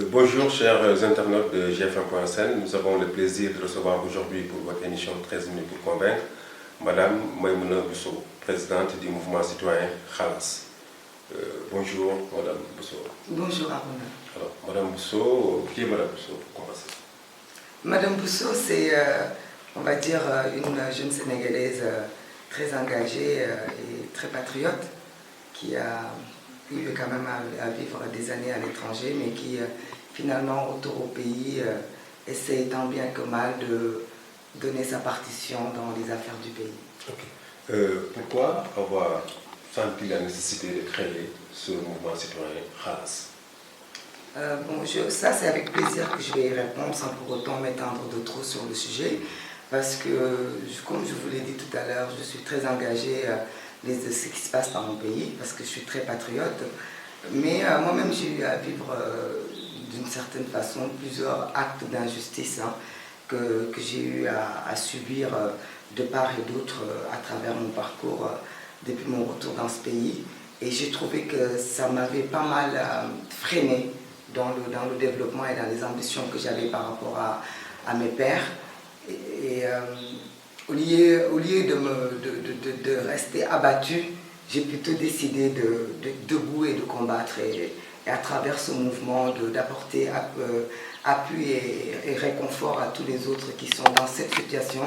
Bonjour chers internautes de GFM.sn, nous avons le plaisir de recevoir aujourd'hui pour votre émission 13 minutes pour convaincre Madame Maïmouna Bousso, présidente du mouvement citoyen Khalas. Bonjour Madame Bousso. Bonjour Aruna. Alors Madame Bousso, qui est Madame Bousso pour commencer? Madame Bousso, c'est, on va dire, une jeune Sénégalaise très engagée et très patriote qui a eu quand même à vivre des années à l'étranger, mais qui finalement retourne au pays, essaie tant bien que mal de donner sa partition dans les affaires du pays. Okay. Pourquoi avoir senti la nécessité de créer ce mouvement citoyen Khalas? Ça c'est avec plaisir que je vais y répondre sans pour autant m'étendre de trop sur le sujet, parce que, comme je vous l'ai dit tout à l'heure, je suis très engagée de ce qui se passe dans mon pays, parce que je suis très patriote. Mais moi-même, j'ai eu à vivre d'une certaine façon plusieurs actes d'injustice que j'ai eu à subir de part et d'autre à travers mon parcours depuis mon retour dans ce pays. Et j'ai trouvé que ça m'avait pas mal freiné dans le développement et dans les ambitions que j'avais par rapport à mes pairs. Et au lieu de rester abattu, j'ai plutôt décidé de debout et de combattre et à travers ce mouvement d'apporter appui et réconfort à tous les autres qui sont dans cette situation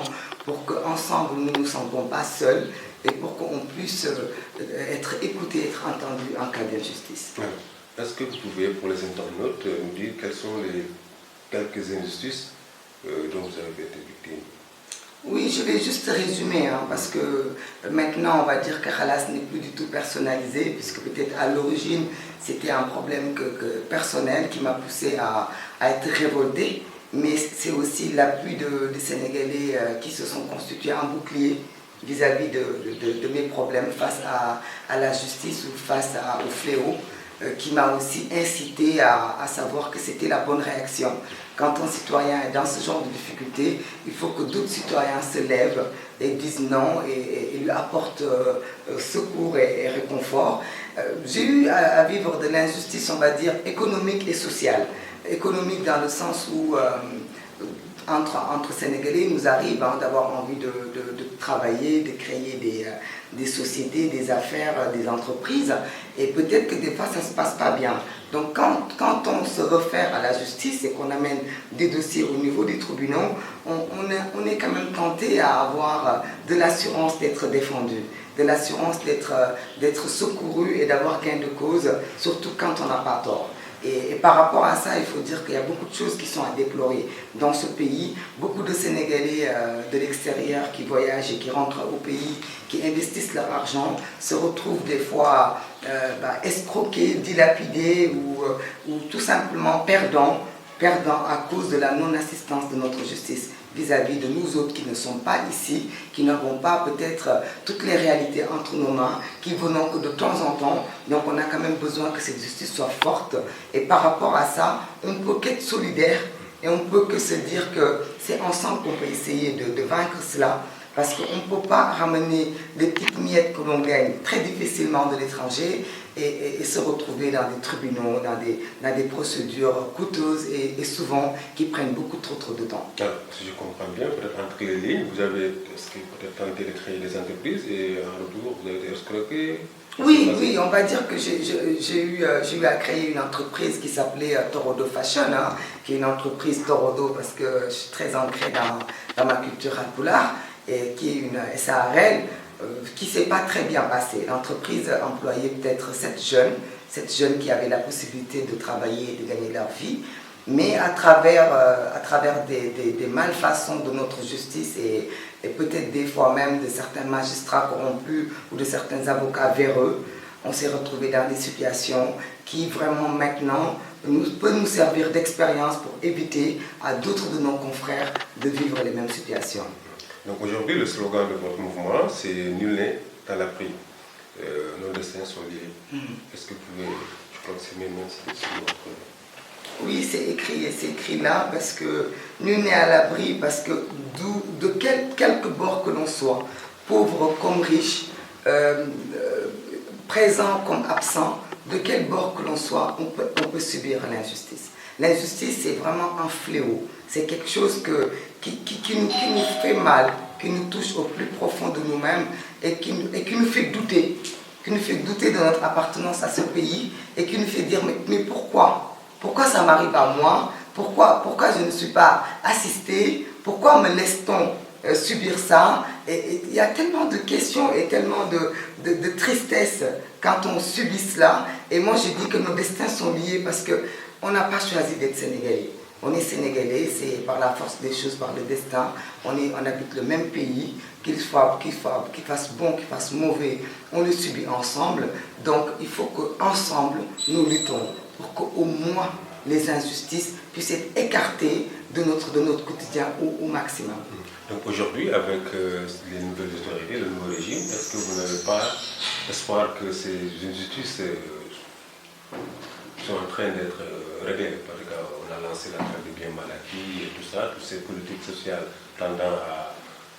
pour qu'ensemble nous ne nous sentons pas seuls et pour qu'on puisse être écoutés, être entendus en cas d'injustice. Est-ce que vous pouvez, pour les internautes, nous dire quelles sont les quelques injustices dont vous avez été victime? Oui, je vais juste résumer, parce que maintenant on va dire que Khalas n'est plus du tout personnalisé, puisque peut-être à l'origine c'était un problème personnel qui m'a poussé à être révolté, mais c'est aussi l'appui des Sénégalais qui se sont constitués en bouclier vis-à-vis de mes problèmes face à la justice ou face au fléau, qui m'a aussi incité à savoir que c'était la bonne réaction. Quand un citoyen est dans ce genre de difficulté, il faut que d'autres citoyens se lèvent et disent non et lui apportent secours et réconfort. J'ai eu à vivre de l'injustice, on va dire, économique et sociale. Économique dans le sens où entre Sénégalais, il nous arrive d'avoir envie de travailler, de créer des sociétés, des affaires, des entreprises, et peut-être que des fois ça ne se passe pas bien. Donc quand on se réfère à la justice et qu'on amène des dossiers au niveau des tribunaux, on est quand même tenté à avoir de l'assurance d'être défendu, de l'assurance d'être secouru et d'avoir gain de cause, surtout quand on n'a pas tort. Et par rapport à ça, il faut dire qu'il y a beaucoup de choses qui sont à déplorer dans ce pays. Beaucoup de Sénégalais de l'extérieur qui voyagent et qui rentrent au pays, qui investissent leur argent, se retrouvent des fois escroqués, dilapidés ou tout simplement perdants à cause de la non-assistance de notre justice vis-à-vis de nous autres qui ne sommes pas ici, qui n'avons pas peut-être toutes les réalités entre nos mains, qui venons que de temps en temps. Donc on a quand même besoin que cette justice soit forte. Et par rapport à ça, on ne peut qu'être solidaire et on ne peut que se dire que c'est ensemble qu'on peut essayer de vaincre cela. Parce qu'on ne peut pas ramener des petites miettes que l'on gagne très difficilement de l'étranger et se retrouver dans des tribunaux, dans des procédures coûteuses et souvent qui prennent beaucoup trop de temps. Alors, si je comprends bien, peut-être entre les lignes, vous avez peut-être tenté de créer des entreprises et en retour, vous avez été escroqué? Oui, on va dire que j'ai eu à créer une entreprise qui s'appelait Torodo Fashion, qui est une entreprise Torodo parce que je suis très ancrée dans ma culture alpulaar, et qui est une SARL qui ne s'est pas très bien passée. L'entreprise employait peut-être 7 jeunes qui avaient la possibilité de travailler et de gagner leur vie, mais à travers des malfaçons de notre justice et peut-être des fois même de certains magistrats corrompus ou de certains avocats véreux, on s'est retrouvé dans des situations qui vraiment maintenant peuvent nous servir d'expérience pour éviter à d'autres de nos confrères de vivre les mêmes situations. Donc aujourd'hui, le slogan de votre mouvement, c'est « Nul n'est à l'abri ». Nos destins sont liés. Est-ce que vous pouvez, je crois que c'est même sur votre... Oui, c'est écrit là parce que nul n'est à l'abri, parce que de quelque bord que l'on soit, pauvre comme riche, présent comme absent, de quel bord que l'on soit, on peut subir l'injustice. L'injustice, c'est vraiment un fléau. C'est quelque chose qui nous fait mal, qui nous touche au plus profond de nous-mêmes et qui nous fait douter. Qui nous fait douter de notre appartenance à ce pays et qui nous fait dire mais pourquoi? Pourquoi ça m'arrive à moi? Pourquoi je ne suis pas assistée? Pourquoi me laisse-t-on subir ça? Et il y a tellement de questions et tellement de tristesse quand on subit cela. Et moi je dis que nos destins sont liés parce qu'on n'a pas choisi d'être Sénégalais. On est Sénégalais, c'est par la force des choses, par le destin. On habite le même pays, qu'il fasse bon, qu'il fasse mauvais, on le subit ensemble. Donc il faut qu'ensemble nous luttons pour qu'au moins les injustices puissent être écartées de notre quotidien au maximum. Donc aujourd'hui, avec les nouvelles autorités, le nouveau régime, est-ce que vous n'avez pas espoir que ces injustices sont en train d'être réglées? Parce qu'on a lancé la traite des biens mal acquis et tout ça, toutes ces politiques sociales tendant à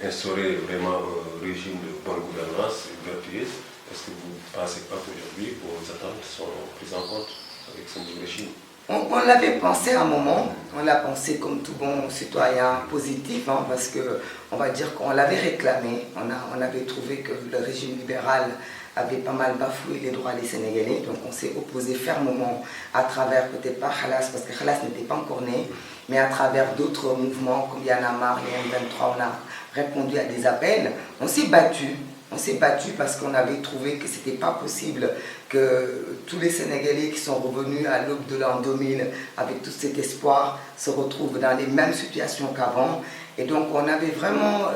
instaurer vraiment un régime de bonne gouvernance vertueuse. Est-ce que vous pensez pas qu'aujourd'hui vos attentes sont prises en compte avec ce nouveau régime? On l'avait pensé à un moment, on l'a pensé comme tout bon citoyen positif, hein, parce qu'on va dire qu'on l'avait réclamé, on avait trouvé que le régime libéral avait pas mal bafoué les droits des Sénégalais, donc on s'est opposé fermement à travers, peut-être pas Khalas, parce que Khalas n'était pas encore né, mais à travers d'autres mouvements comme Y'en a marre, M23, on a répondu à des appels, on s'est battu. On s'est battu parce qu'on avait trouvé que ce n'était pas possible que tous les Sénégalais qui sont revenus à l'aube de l'an 2000 avec tout cet espoir se retrouvent dans les mêmes situations qu'avant. Et donc on avait vraiment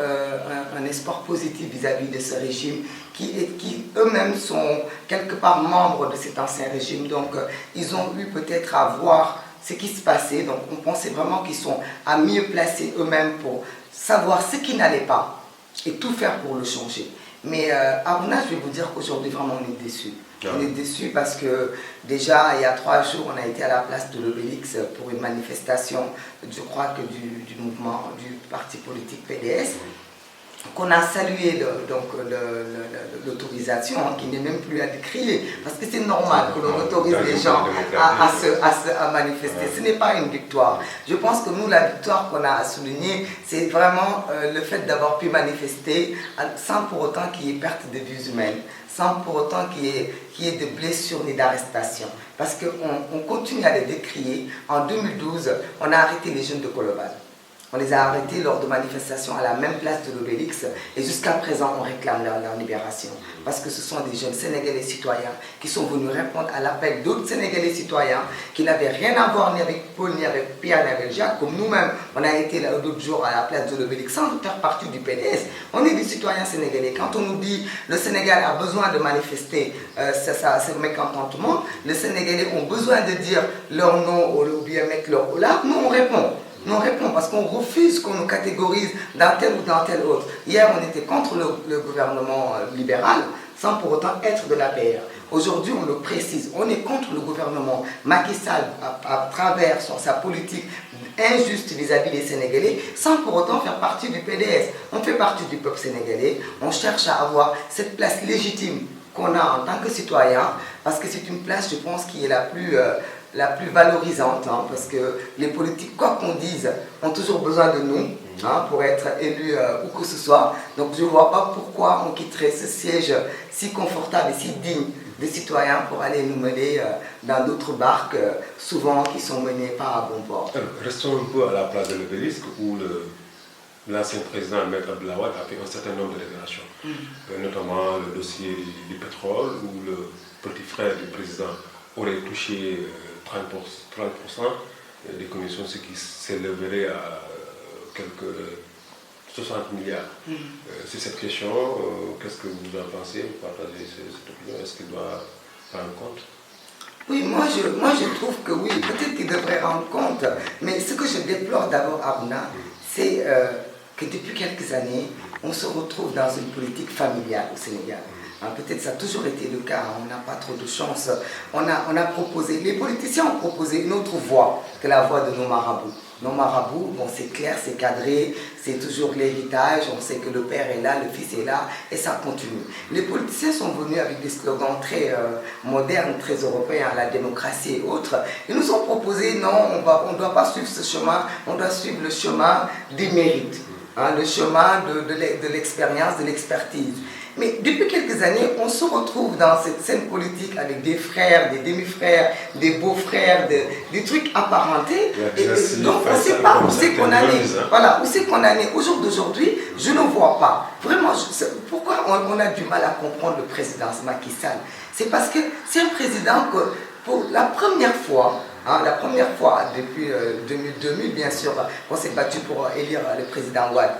un espoir positif vis-à-vis de ce régime qui eux-mêmes sont quelque part membres de cet ancien régime. Donc ils ont eu peut-être à voir ce qui se passait. Donc on pensait vraiment qu'ils sont à mieux placés eux-mêmes pour savoir ce qui n'allait pas et tout faire pour le changer. Mais Aruna, je vais vous dire qu'aujourd'hui, vraiment, on est déçus. On est déçus parce que déjà, il y a 3 jours, on a été à la place de l'Obélix pour une manifestation, je crois que du mouvement, du parti politique PDS, qu'on a salué l'autorisation, hein, qui n'est même plus à décrier, parce que c'est normal que l'on autorise les gens à manifester. Ce n'est pas une victoire. Je pense que nous, la victoire qu'on a à souligner, c'est vraiment le fait d'avoir pu manifester sans pour autant qu'il y ait perte de vies humaines, sans pour autant qu'il y ait de blessures ni d'arrestations. Parce qu'on continue à les décrier. En 2012, on a arrêté les jeunes de Colobane. On les a arrêtés lors de manifestations à la même place de l'Obélix et jusqu'à présent on réclame leur libération. Parce que ce sont des jeunes Sénégalais citoyens qui sont venus répondre à l'appel d'autres Sénégalais citoyens qui n'avaient rien à voir ni avec Paul, ni avec Pierre, ni avec Jacques. Comme nous-mêmes, on a été là l'autre jour à la place de l'Obélix sans faire partie du PDS. On est des citoyens sénégalais. Quand on nous dit le Sénégal a besoin de manifester ce mécontentement, les Sénégalais ont besoin de dire leur nom ou bien mettre leur là, nous on répond. Nous on répond parce qu'on refuse qu'on nous catégorise dans tel ou dans tel autre. Hier, on était contre le gouvernement libéral sans pour autant être de l'APR. Aujourd'hui, on le précise, on est contre le gouvernement Macky Sall à travers sa politique injuste vis-à-vis des Sénégalais sans pour autant faire partie du PDS. On fait partie du peuple sénégalais, on cherche à avoir cette place légitime qu'on a en tant que citoyen parce que c'est une place, je pense, qui est la plus valorisante, hein, parce que les politiques, quoi qu'on dise, ont toujours besoin de nous hein, pour être élus où que ce soit. Donc je ne vois pas pourquoi on quitterait ce siège si confortable et si digne des citoyens pour aller nous mener dans d'autres barques, souvent qui sont menées par à bon port. Restons un peu à la place de l'Obélisque où l'ancien président Maître Abdoulaye Wade a fait un certain nombre de révélations, notamment le dossier du pétrole où le petit frère du président aurait touché 30% des commissions, ce qui s'élèverait à quelques 60 milliards. C'est cette question, qu'est-ce que vous en pensez? Vous partagez cette opinion? Est-ce qu'il doit prendre compte? Oui, moi je trouve que oui, peut-être qu'il devrait rendre compte, mais ce que je déplore d'abord, Aruna, c'est que depuis quelques années, on se retrouve dans une politique familiale au Sénégal. Peut-être ça a toujours été le cas, on n'a pas trop de chance. On a proposé, les politiciens ont proposé une autre voie que la voie de nos marabouts. Nos marabouts, bon, c'est clair, c'est cadré, c'est toujours l'héritage, on sait que le père est là, le fils est là, et ça continue. Les politiciens sont venus avec des slogans très modernes, très européens, la démocratie et autres. Ils nous ont proposé, non, on ne doit pas suivre ce chemin, on doit suivre le chemin des mérites, hein, le chemin de l'expérience, de l'expertise. Mais depuis quelques années, on se retrouve dans cette scène politique avec des frères, des demi-frères, des beaux-frères, des trucs apparentés. Et donc on ne sait pas où c'est qu'on en est. Voilà, où c'est qu'on en est. Au jour d'aujourd'hui, je ne vois pas. Vraiment, pourquoi on a du mal à comprendre le président Macky Sall? C'est parce que c'est un président que, pour la première fois, depuis 2000, bien sûr, on s'est battu pour élire le président Wade.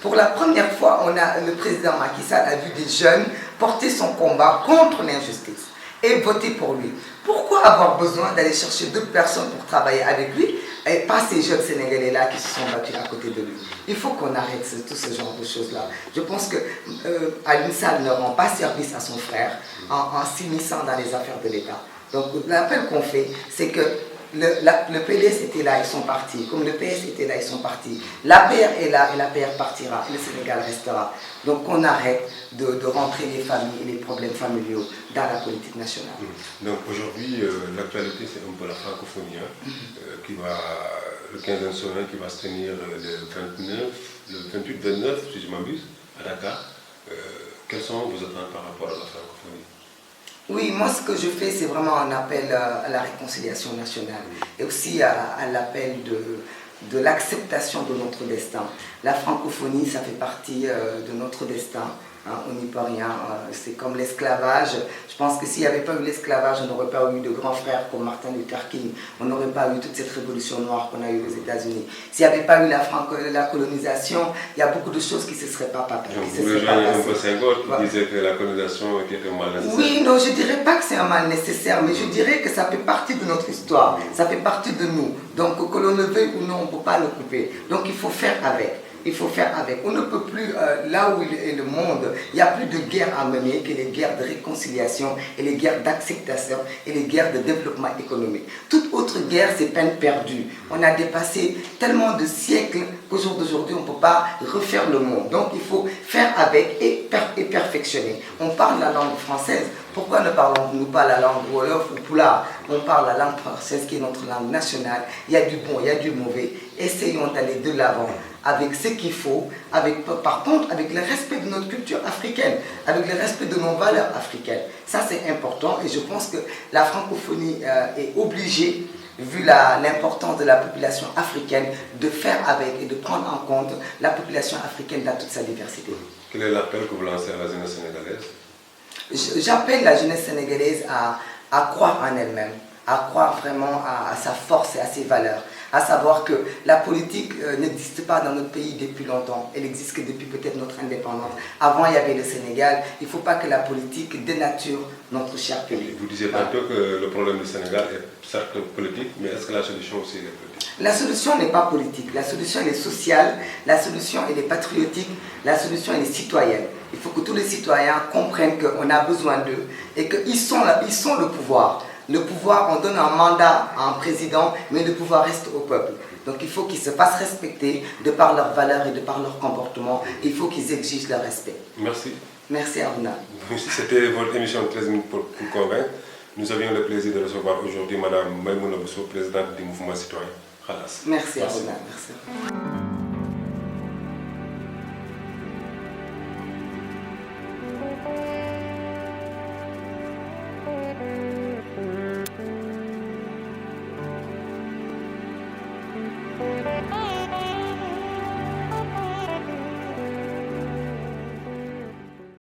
Pour la première fois, le président Macky Sall a vu des jeunes porter son combat contre l'injustice et voter pour lui. Pourquoi avoir besoin d'aller chercher d'autres personnes pour travailler avec lui et pas ces jeunes Sénégalais-là qui se sont battus à côté de lui? Il faut qu'on arrête tout ce genre de choses-là. Je pense que Aliou Sall ne rend pas service à son frère en s'immisçant dans les affaires de l'État. Donc l'appel qu'on fait, c'est que le PDS était là, ils sont partis. Comme le PS était là, ils sont partis. L'APR est là et l'APR partira. Et le Sénégal restera. Donc on arrête de rentrer les familles et les problèmes familiaux dans la politique nationale. Donc aujourd'hui, l'actualité c'est un peu la francophonie qui va, le 15 juin qui va se tenir le 28-29, si je m'abuse, à Dakar. Quelles sont vos attentes par rapport à la francophonie? Oui, moi ce que je fais, c'est vraiment un appel à la réconciliation nationale et aussi à l'appel de l'acceptation de notre destin. La francophonie, ça fait partie de notre destin. Hein, on n'y peut rien, c'est comme l'esclavage. Je pense que s'il n'y avait pas eu l'esclavage, on n'aurait pas eu de grands frères comme Martin Luther King, on n'aurait pas eu toute cette révolution noire qu'on a eue aux États-Unis. S'il n'y avait pas eu la colonisation, il y a beaucoup de choses qui ne se seraient pas passées. Vous rejoignez un peu Senghor qui disait que la colonisation était un mal nécessaire. Oui, non, je ne dirais pas que c'est un mal nécessaire, mais je dirais que ça fait partie de notre histoire, ça fait partie de nous. Donc que l'on le veuille ou non, on ne peut pas le couper. Donc il faut faire avec. Il faut faire avec. On ne peut plus, là où est le monde, il n'y a plus de guerres à mener que les guerres de réconciliation et les guerres d'acceptation et les guerres de développement économique. Toute autre guerre, c'est peine perdue. On a dépassé tellement de siècles qu'au jour d'aujourd'hui, on ne peut pas refaire le monde. Donc il faut faire avec et perfectionner. On parle la langue française. Pourquoi ne parlons-nous pas la langue Wolof ou Pulaar? On parle la langue française qui est notre langue nationale. Il y a du bon, il y a du mauvais. Essayons d'aller de l'avant avec ce qu'il faut, par contre avec le respect de notre culture africaine, avec le respect de nos valeurs africaines. Ça c'est important et je pense que la francophonie est obligée, vu l'importance de la population africaine, de faire avec et de prendre en compte la population africaine dans toute sa diversité. Quel est l'appel que vous lancez à la jeunesse sénégalaise? J'appelle la jeunesse sénégalaise à croire en elle-même, à croire vraiment à sa force et à ses valeurs. À savoir que la politique n'existe pas dans notre pays depuis longtemps, elle existe que depuis peut-être notre indépendance. Avant il y avait le Sénégal, il ne faut pas que la politique dénature notre cher pays. Vous disiez tantôt que le problème du Sénégal est certes politique, mais est-ce que la solution aussi est politique? La solution n'est pas politique, la solution elle est sociale, la solution elle est patriotique, la solution elle est citoyenne. Il faut que tous les citoyens comprennent qu'on a besoin d'eux et qu'ils sont le pouvoir. Le pouvoir, on donne un mandat à un président, mais le pouvoir reste au peuple. Donc il faut qu'ils se fassent respecter de par leurs valeurs et de par leur comportement. Il faut qu'ils exigent leur respect. Merci. Merci Aruna. C'était votre émission 13 minutes pour convaincre. Nous avions le plaisir de recevoir aujourd'hui Mme Maïmouna Bousso, présidente du mouvement citoyen Khalas. Merci Aruna. Merci.